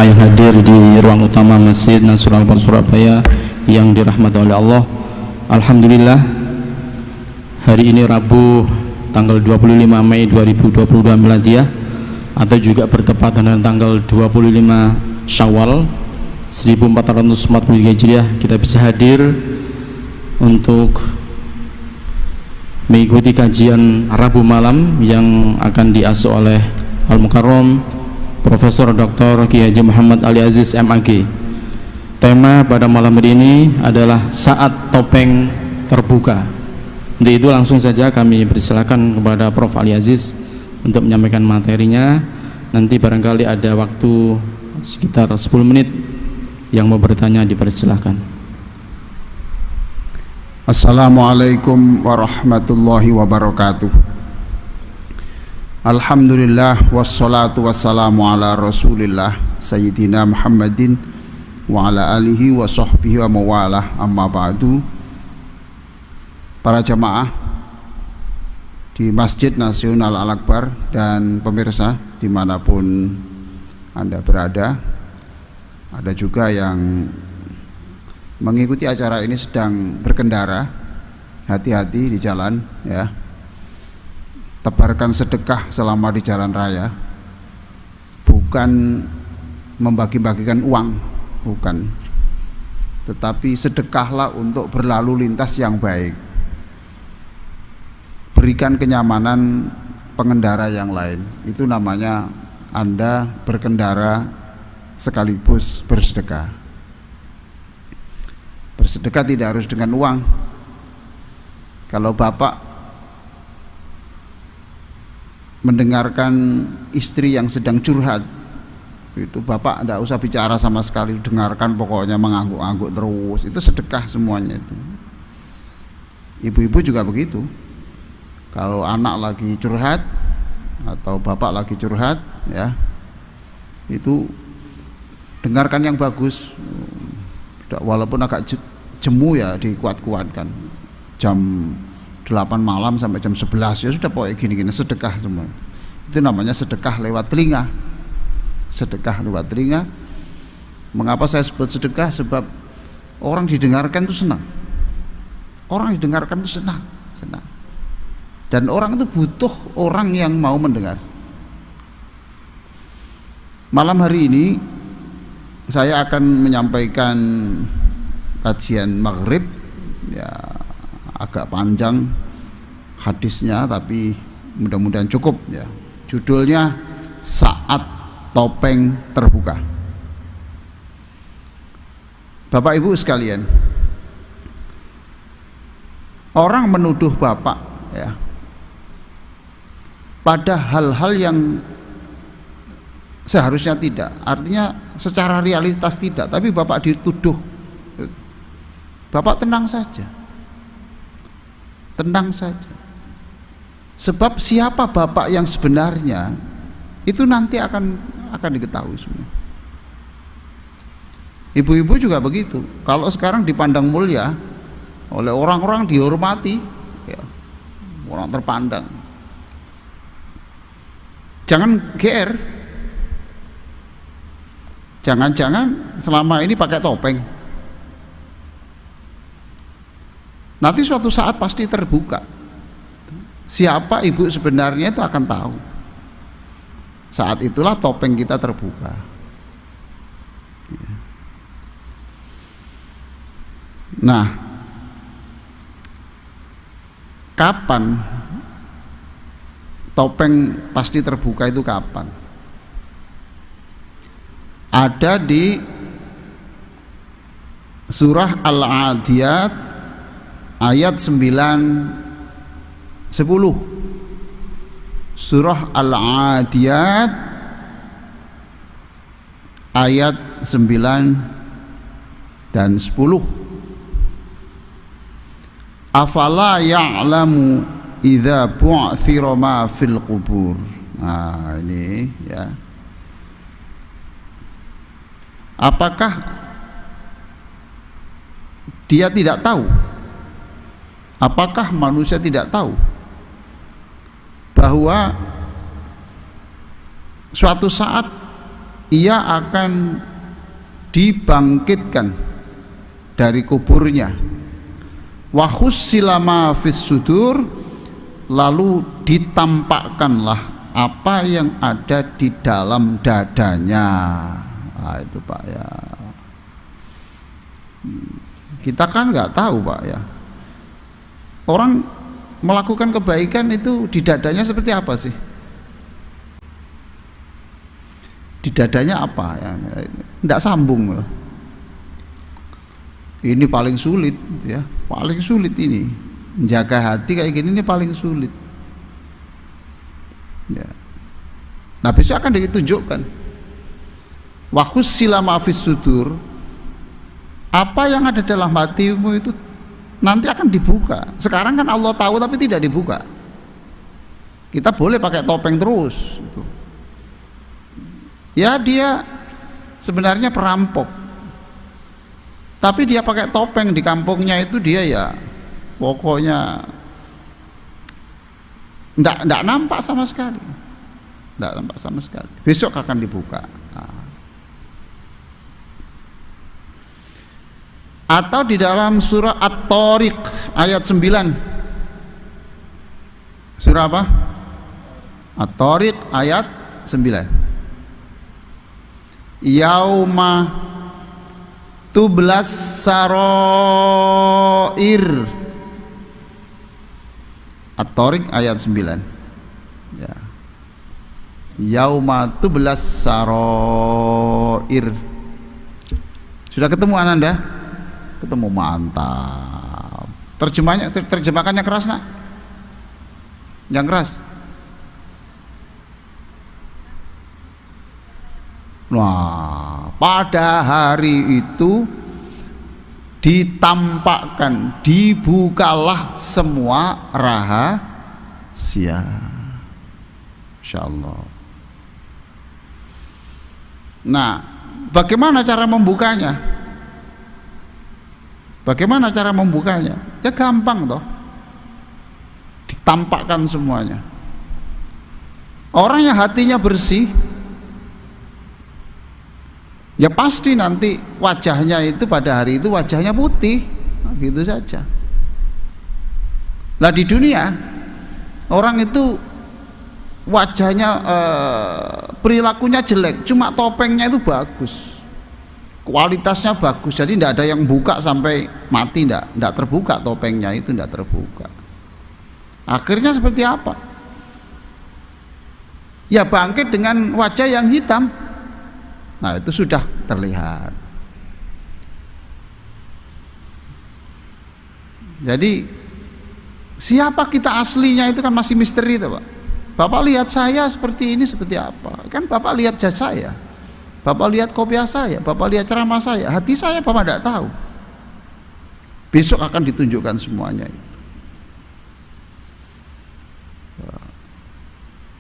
jamaah yang hadir di ruang utama Masjid Nasrul Al-Akbar Surabaya yang dirahmati oleh Allah. Alhamdulillah, hari ini Rabu tanggal 25 Mei 2022 Miladiah, atau juga bertepatan dengan tanggal 25 Syawal 1440 Hijriah, kita bisa hadir untuk mengikuti kajian Rabu malam yang akan diasuh oleh Al-Mukarram Profesor Dr. Kiai Haji Muhammad Ali Aziz MAG. Tema pada malam hari ini adalah saat topeng terbuka. Untuk itu langsung saja kami persilakan kepada Prof. Ali Aziz untuk menyampaikan materinya. Nanti barangkali ada waktu sekitar 10 menit yang mau bertanya, dipersilakan. Assalamualaikum warahmatullahi wabarakatuh. Alhamdulillah wassalatu wassalamu ala rasulillah Sayyidina Muhammadin wa ala alihi wa sahbihi wa mawalah, amma ba'du. Para jamaah di Masjid Nasional Al-Akbar dan pemirsa dimanapun Anda berada, ada juga yang mengikuti acara ini sedang berkendara, hati-hati di jalan ya. Tebarkan sedekah selama di jalan raya, bukan membagi-bagikan uang, bukan, tetapi sedekahlah untuk berlalu lintas yang baik. Berikan kenyamanan pengendara yang lain, itu namanya Anda berkendara sekaligus bersedekah. Bersedekah tidak harus dengan uang. Kalau bapak mendengarkan istri yang sedang curhat, itu bapak tidak usah bicara sama sekali, dengarkan pokoknya, mengangguk-angguk terus, itu sedekah semuanya itu. Ibu-ibu juga begitu. Kalau anak lagi curhat atau bapak lagi curhat ya, itu dengarkan yang bagus, walaupun agak jemu ya, dikuat-kuatkan. Jam 8 malam sampai jam 11 ya sudah, pokoknya gini-gini, sedekah semua. Itu namanya sedekah lewat telinga. Sedekah lewat telinga. Mengapa saya sebut sedekah? Sebab orang didengarkan itu senang. Orang didengarkan itu senang. Dan orang itu butuh orang yang mau mendengar. Malam hari ini saya akan menyampaikan kajian maghrib ya, agak panjang hadisnya, tapi mudah-mudahan cukup ya. Judulnya Saat Topeng Terbuka. Bapak Ibu sekalian, orang menuduh bapak ya pada hal-hal yang seharusnya tidak, artinya secara realitas tidak, tapi bapak dituduh. Bapak tenang saja, tenang saja. Sebab siapa bapak yang sebenarnya itu nanti akan diketahui semua. Ibu-ibu juga begitu. Kalau sekarang dipandang mulia oleh orang-orang, dihormati ya, orang terpandang, jangan GR. Jangan-jangan selama ini pakai topeng. Nanti suatu saat pasti terbuka. Siapa ibu sebenarnya itu akan tahu. Saat itulah topeng kita terbuka. Nah, kapan topeng pasti terbuka itu kapan? Ada di surah Al-Adiyat ayat 9-10. Surah Al-Adiyat ayat 9 dan 10. Afala ya'lamu idza bu'thira ma fil qubur. Nah, ini ya. Apakah dia tidak tahu? Apakah manusia tidak tahu bahwa suatu saat ia akan dibangkitkan dari kuburnya. Wa khussila ma fis sudur, lalu ditampakkanlah apa yang ada di dalam dadanya. Nah, itu Pak ya. Kita kan nggak tahu Pak ya. Orang melakukan kebaikan itu di dadanya seperti apa sih? Di dadanya apa ya? Nggak sambung loh. Ini paling sulit ya, paling sulit ini menjaga hati kayak gini, ini paling sulit ya. Nah besok akan ditunjukkan wa khussila ma fis sudur, apa yang ada dalam hatimu itu nanti akan dibuka. Sekarang kan Allah tahu tapi tidak dibuka. Kita boleh pakai topeng terus gitu. Ya dia sebenarnya perampok, tapi dia pakai topeng di kampungnya itu, dia ya pokoknya ndak nampak sama sekali, ndak nampak sama sekali. Besok akan dibuka. Nah. Atau di dalam surah At-Tariq ayat 9. Surah apa? At-Tariq ayat 9. Yauma tublas saroir. At-Tariq ayat 9 ya. Yauma tublas saroir. Sudah ketemu Ananda? Ketemu, mantap. Terjemahkannya keras nak? Yang keras? Nah, pada hari itu ditampakkan, dibukalah semua rahasia. Insyaallah. Nah, bagaimana cara membukanya? Bagaimana cara membukanya? Ya gampang toh. Ditampakkan semuanya. Orang yang hatinya bersih, ya pasti nanti wajahnya itu pada hari itu wajahnya putih, nah, gitu saja. Nah di dunia orang itu wajahnya perilakunya jelek, cuma topengnya itu bagus, kualitasnya bagus, jadi tidak ada yang buka sampai mati, tidak terbuka topengnya itu, tidak terbuka. Akhirnya seperti apa? Ya bangkit dengan wajah yang hitam. Nah itu sudah terlihat. Jadi siapa kita aslinya itu kan masih misteri itu Pak. Bapak lihat saya seperti ini seperti apa? Kan Bapak lihat jas saya, Bapak lihat kopiah saya, Bapak lihat ceramah saya, hati saya Bapak tidak tahu. Besok akan ditunjukkan semuanya itu.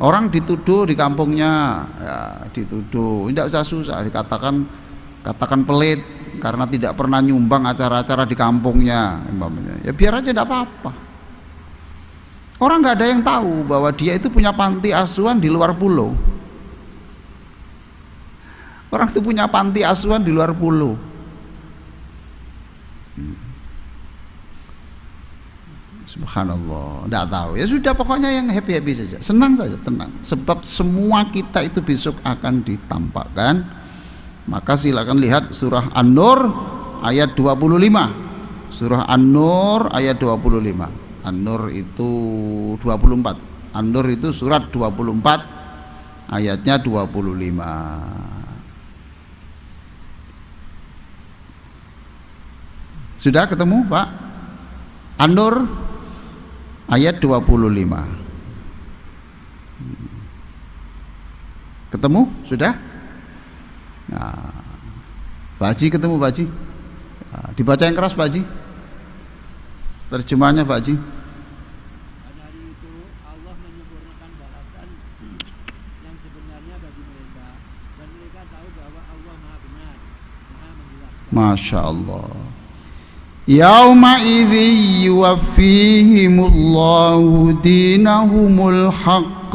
Orang dituduh di kampungnya, ya, dituduh, tidak usah susah, katakan pelit karena tidak pernah nyumbang acara-acara di kampungnya, ya biar aja, tidak apa-apa. Orang nggak ada yang tahu bahwa dia itu punya panti asuhan di luar pulau. Orang itu punya panti asuhan di luar pulau. Subhanallah, tidak tahu. Ya sudah, pokoknya yang happy-happy saja, senang saja, tenang. Sebab semua kita itu besok akan ditampakkan. Maka silakan lihat surah An-Nur ayat 25. Surah An-Nur ayat 25. An-Nur itu 24. An-Nur itu surat 24 ayatnya 25. Sudah ketemu Pak? An-Nur ayat 25. Ketemu? Sudah? Nah, Pak Haji ketemu Pak Haji? Nah, dibaca yang keras Pak Haji. Terjemahnya Pak Haji. Pada hari itu Allah menyempurnakan balasan yang sebenarnya bagi mereka, dan mereka tahu bahwa Allah Maha benar, Maha menjelaskan. Masya Allah. Yauma idzi yuwaffihimullahu dinahumul haqq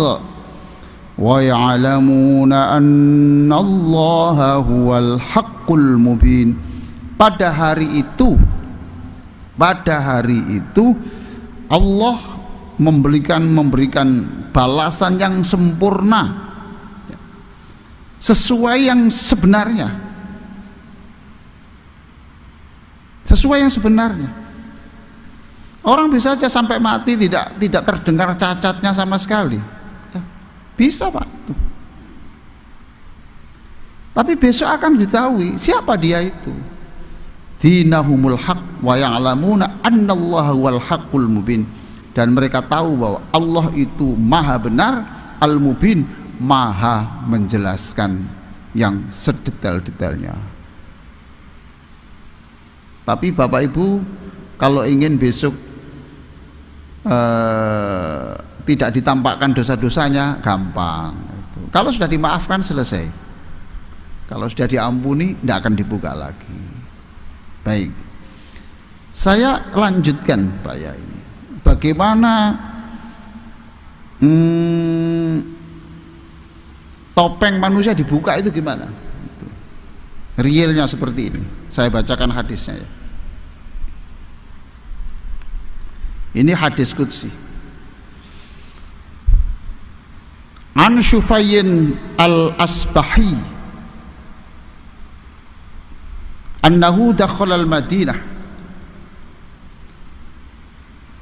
wa ya'lamuna annallaha huwal haqqul mubin. Pada hari itu Allah memberikan balasan yang sempurna sesuai yang sebenarnya. Orang bisa saja sampai mati tidak terdengar cacatnya sama sekali. Bisa, Pak. Tapi besok akan diketahui siapa dia itu. Dinahumul haq wa ya'lamuna annallaha wal haqqul mubin. Dan mereka tahu bahwa Allah itu maha benar, al-mubin, maha menjelaskan yang sedetail-detailnya. Tapi Bapak Ibu kalau ingin besok tidak ditampakkan dosa-dosanya, gampang. Kalau sudah dimaafkan selesai. Kalau sudah diampuni tidak akan dibuka lagi. Baik, saya lanjutkan Pak ya ini. Bagaimana topeng manusia dibuka itu gimana? Realnya seperti ini. Saya bacakan hadisnya ya. Ini hadis qudsi. An Syufayyin al-Asbahi annahu dakhala al-Madinah.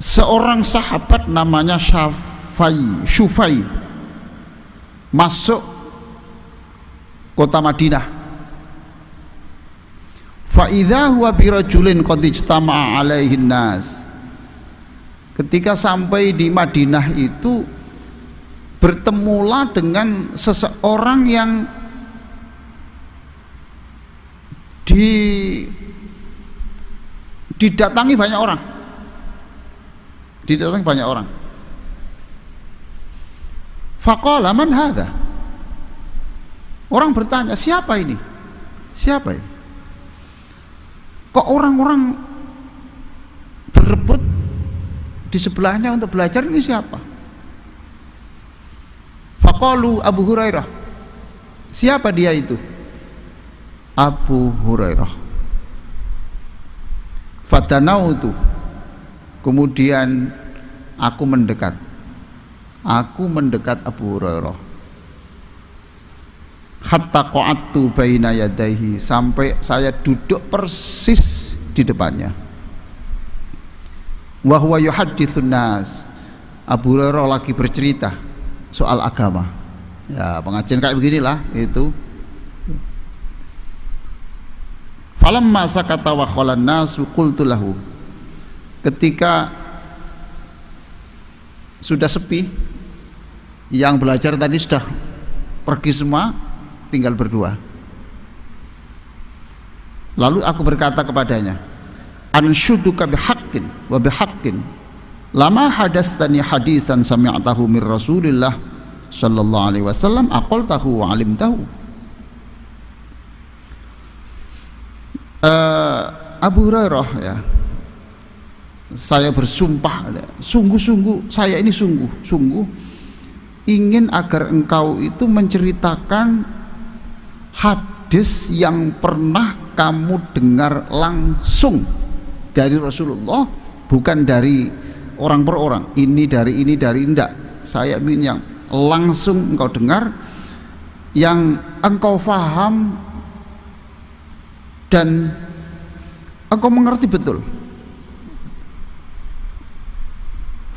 Seorang sahabat namanya Syufai masuk kota Madinah. Fa idza huwa bi rajulin qad ijtama'a alaihi nas. Ketika sampai di Madinah itu bertemulah dengan seseorang yang didatangi banyak orang. Faqala man hadza? Orang bertanya, siapa ini? Siapa ini? Kok orang-orang berebut di sebelahnya untuk belajar, ini siapa? Faqalu Abu Hurairah. Siapa dia itu? Abu Hurairah. Fatanautu. Kemudian aku mendekat Abu Hurairah. Hatta qa'adtu baina yadayhi, sampai saya duduk persis di depannya. Wa huwa yuhadditsun nas. Abu Hurairah lagi bercerita soal agama. Ya, pengajian kayak beginilah itu. Falamma sakata wa khalan nasu qultu lahu. Ketika sudah sepi, yang belajar tadi sudah pergi semua, tinggal berdua. Lalu aku berkata kepadanya, anshuduka bihaqqin wa bihaqqin lama hadastani hadisan sami'tahu min Rasulillah sallallahu alaihi wasallam aqaltahu wa alimtahu. Abu Hurairah ya, saya bersumpah, sungguh-sungguh saya ini sungguh ingin agar engkau itu menceritakan hadis yang pernah kamu dengar langsung dari Rasulullah, bukan dari orang per orang, ini dari enggak. Saya ingin yang langsung engkau dengar, yang engkau faham dan engkau mengerti betul.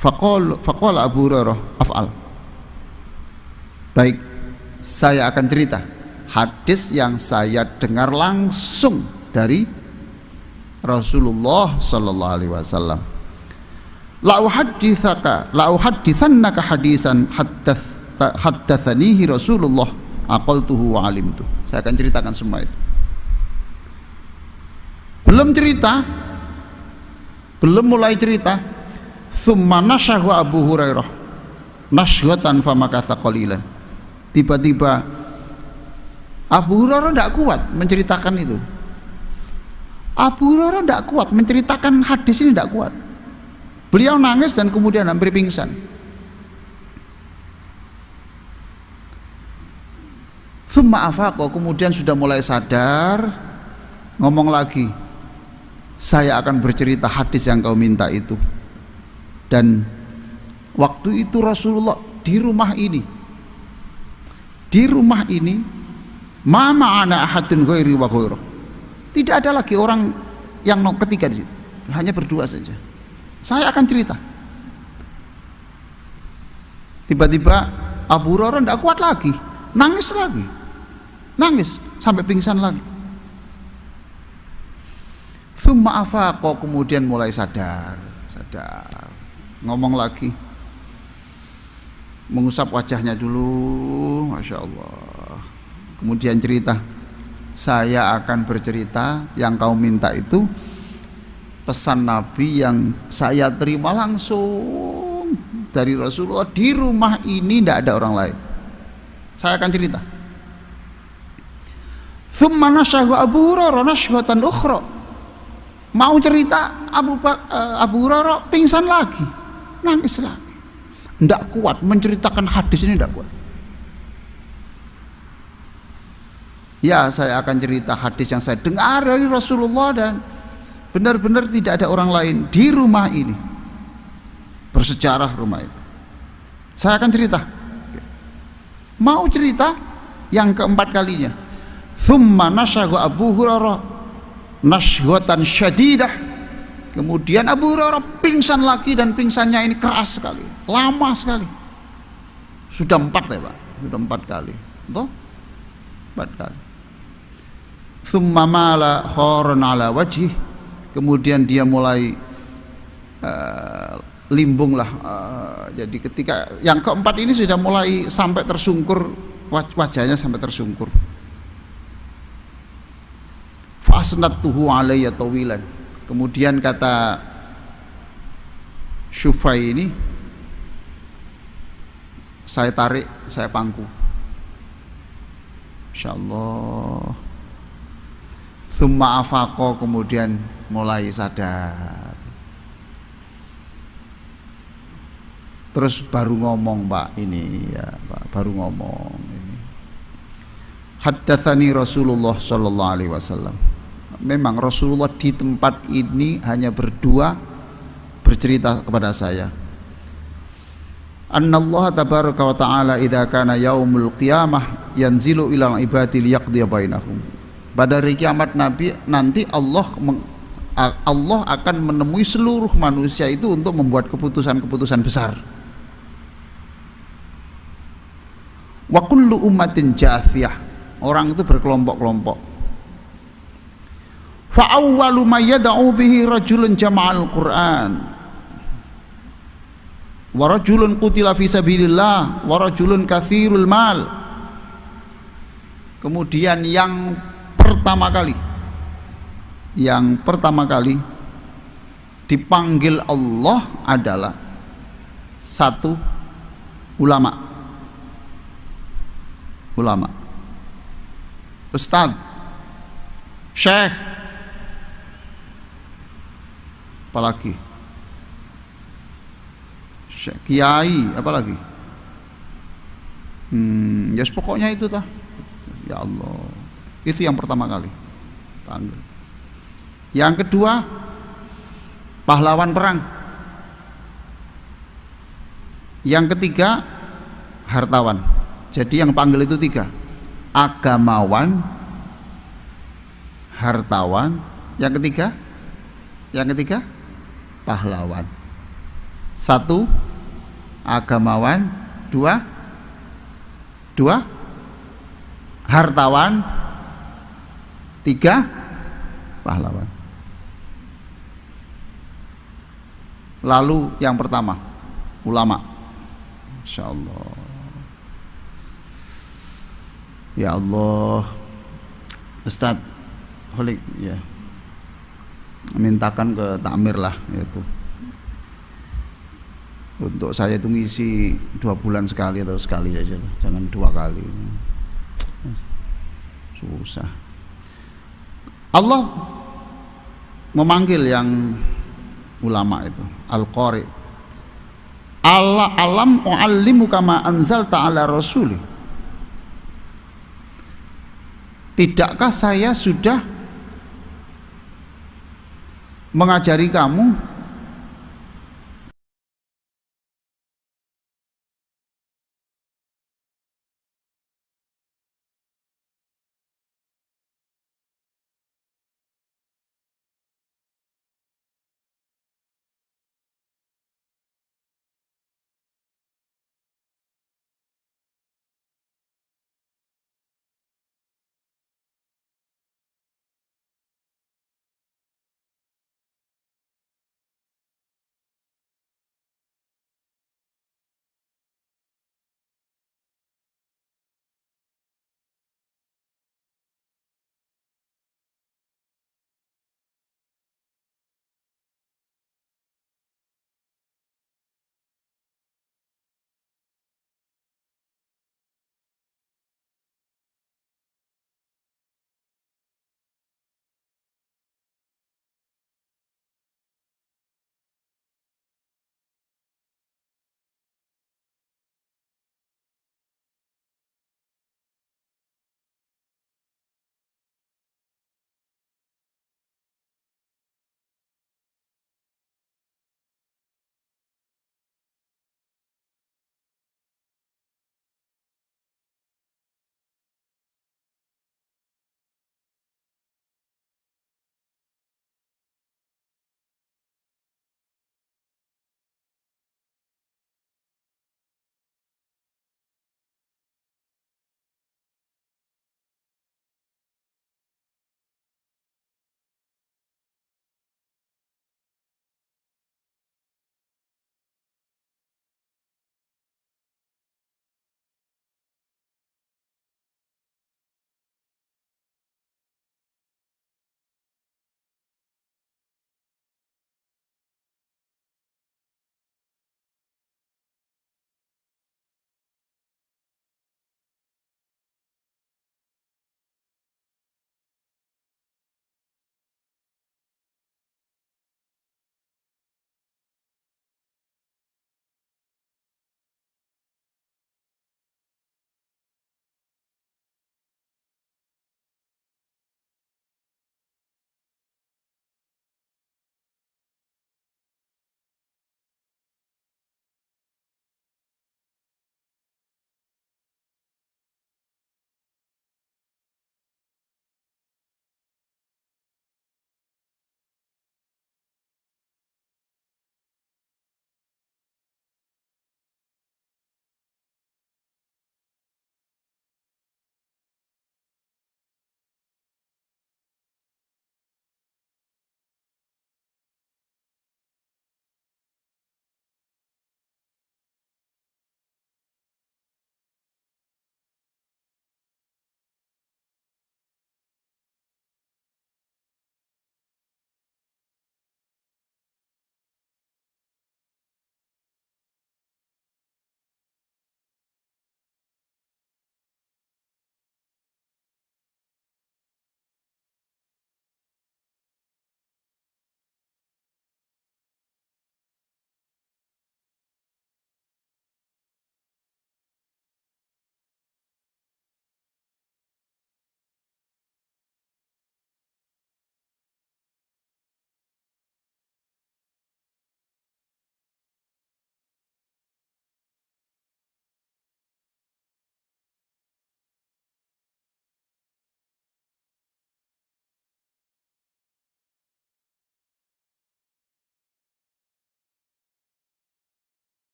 Faqala Abu Hurairah, af'al. Baik, saya akan cerita hadis yang saya dengar langsung dari Rasulullah sallallahu alaihi wasallam. La uhadditsannaka hadisan haddatsanihi Rasulullah aqaltuhu wa alimtu. Saya akan ceritakan semua itu. Belum mulai cerita, thumma nashahu Abu Hurairah nashghatan famakatha qalilan. Tiba-tiba Abu Hurairah tidak kuat menceritakan itu. Abu Hurairah tidak kuat menceritakan hadis ini, tidak kuat. Beliau nangis dan kemudian hampir pingsan. Tsumma afaqa, kemudian sudah mulai sadar, ngomong lagi, saya akan bercerita hadis yang kau minta itu. Dan waktu itu Rasulullah di rumah ini, ma ma'ana ahadun ghairi wa ghairuh, tidak ada lagi orang yang ketiga di situ, hanya berdua saja. Saya akan cerita. Tiba-tiba Abu Hurairah tidak kuat lagi, nangis sampai pingsan lagi. Tsumma afaqa, kemudian mulai sadar, ngomong lagi, mengusap wajahnya dulu, Masya Allah. Kemudian cerita, saya akan bercerita yang kau minta itu pesan Nabi yang saya terima langsung dari Rasulullah. Di rumah ini tidak ada orang lain, saya akan cerita. Tsumma nashahu Abu Hurairah nashhatan ukhra, mau cerita Abu Hurairah pingsan lagi, nangis lagi, tidak kuat menceritakan hadis ini, tidak kuat. Ya, saya akan cerita hadis yang saya dengar dari Rasulullah dan benar-benar tidak ada orang lain di rumah ini. Bersejarah rumah itu. Saya akan cerita. Mau cerita yang keempat kalinya. Tsumma nashahu Abu Hurairah nashwatan syadidah. Kemudian Abu Hurairah pingsan lagi, dan pingsannya ini keras sekali, lama sekali. Sudah 4 ya Pak, sudah 4 kali. Toh? 4 kali. Tsumma mala kharan ala wajih, kemudian dia mulai limbung lah. Jadi ketika yang keempat ini sudah mulai sampai tersungkur, wajahnya sampai tersungkur. Fasnatuhu alayya tawilan, kemudian kata Syufai ini, saya tarik, saya pangku. Insyaallah. Tsumma afaqa, kemudian mulai sadar. Terus baru ngomong Pak ini ya Pak, baru ngomong ini. Haddatsani Rasulullah sallallahu alaihi wasallam. Memang Rasulullah di tempat ini hanya berdua bercerita kepada saya. Annallaha tabaraka wa ta'ala idza kana yaumul qiyamah yanzilu ilal ibadi liyaqdiya bainahum. Pada hari kiamat nanti Allah akan menemui seluruh manusia itu untuk membuat keputusan-keputusan besar. Wa kullu ummatin jathiyah, orang itu berkelompok-kelompok. Fa awwalu ma yad'u bihi rajulun jama'al Qur'an wa rajulun qutila fi sabilillah wa rajulun katsirul mal. Kemudian yang pertama kali dipanggil Allah adalah satu ulama, ustadz, syekh, apalagi syekh, kiai, apalagi ya pokoknya itu tah. Ya Allah, itu yang pertama kali panggil. Yang kedua, pahlawan perang. Yang ketiga, hartawan. Jadi yang panggil itu 3, agamawan, hartawan. Yang ketiga pahlawan. 1 agamawan, 2 hartawan, 3 pahlawan. Lalu yang pertama ulama. Insyaallah. Ya Allah, Ustadz Holik ya, mintakan ke takmir lah itu. Untuk saya itu ngisi 2 bulan sekali atau sekali aja, jangan 2 kali. Susah. Allah memanggil yang ulama itu, al-qari. Alam u'allimuka ma anzalta ala rasuli. tidakkah saya sudah mengajari kamu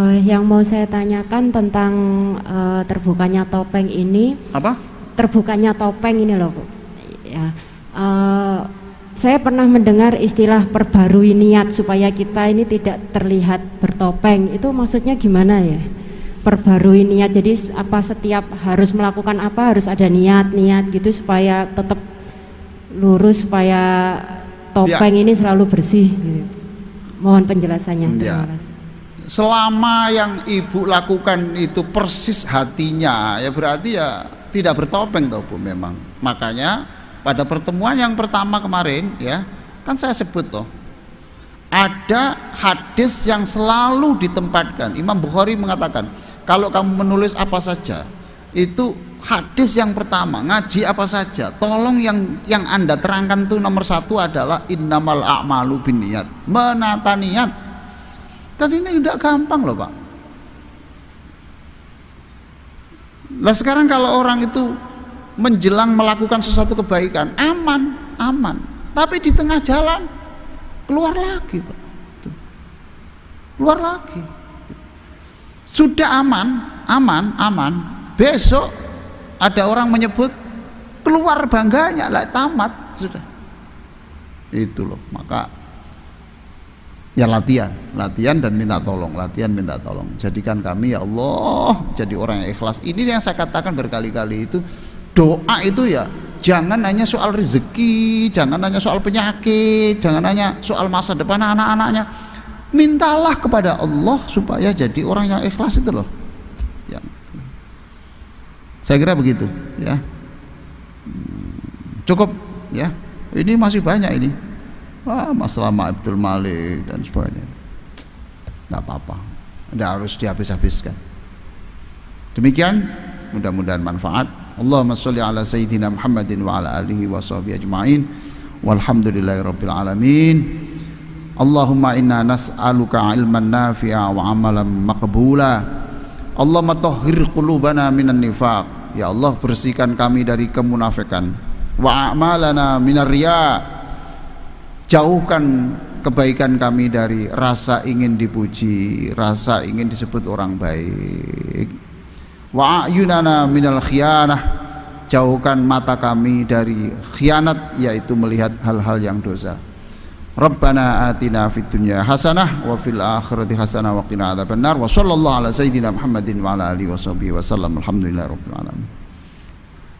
Yang mau saya tanyakan tentang terbukanya topeng ini. Apa? Terbukanya topeng ini loh, Bu. Ya, saya pernah mendengar istilah perbarui niat supaya kita ini tidak terlihat bertopeng. Itu maksudnya gimana ya? Perbarui niat. Jadi apa setiap harus melakukan apa harus ada niat gitu supaya tetap lurus, supaya topeng ini selalu bersih. Gitu. Mohon penjelasannya. Terima kasih. Selama yang ibu lakukan itu persis hatinya, ya berarti ya tidak bertopeng toh Bu memang. Makanya pada pertemuan yang pertama kemarin ya, kan saya sebut toh, ada hadis yang selalu ditempatkan. Imam Bukhari mengatakan, kalau kamu menulis apa saja, itu hadis yang pertama, ngaji apa saja, tolong yang Anda terangkan itu nomor satu adalah innamal a'malu binniyat, menata niat. Dan ini tidak gampang loh Pak. Lah sekarang kalau orang itu menjelang melakukan sesuatu kebaikan, aman, tapi di tengah jalan keluar lagi Pak. Keluar lagi. Sudah aman, besok ada orang menyebut keluar bangganya, lah tamat sudah. Itu loh, maka ya latihan dan minta tolong, jadikan kami ya Allah jadi orang yang ikhlas. Ini yang saya katakan berkali-kali, itu doa itu ya jangan hanya soal rezeki, jangan hanya soal penyakit, jangan hanya soal masa depan anak-anaknya. Mintalah kepada Allah supaya jadi orang yang ikhlas itu loh ya. Saya kira begitu ya. Cukup ya, ini masih banyak ini. Masalah Abdul Malik dan sebagainya, nggak apa-apa, nggak harus dihabis-habiskan. Demikian, mudah-mudahan manfaat. Allahumma sholli ala sayyidina Muhammadin wa ala alihi wa sahbihi ajma'in, walhamdulillahirabbil alamin. Allahumma inna nas'aluka ilman nafi'a wa amalan maqbula. Allahumma tahhir qulubana minan nifaq. Ya Allah, bersihkan kami dari kemunafikan. Wa a'malana minar riya'. Jauhkan kebaikan kami dari rasa ingin dipuji, rasa ingin disebut orang baik. Wa ayunana minal khianah. Jauhkan mata kami dari khianat, yaitu melihat hal-hal yang dosa. Rabbana atina fid dunya hasanah wa fil akhirati hasanah wa qina adzabannar. Wa sallallahu ala sayyidina Muhammadin wa ala alihi washabbihi wasallam. Alhamdulillahirabbil alamin.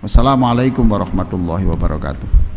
Wassalamualaikum warahmatullahi wabarakatuh.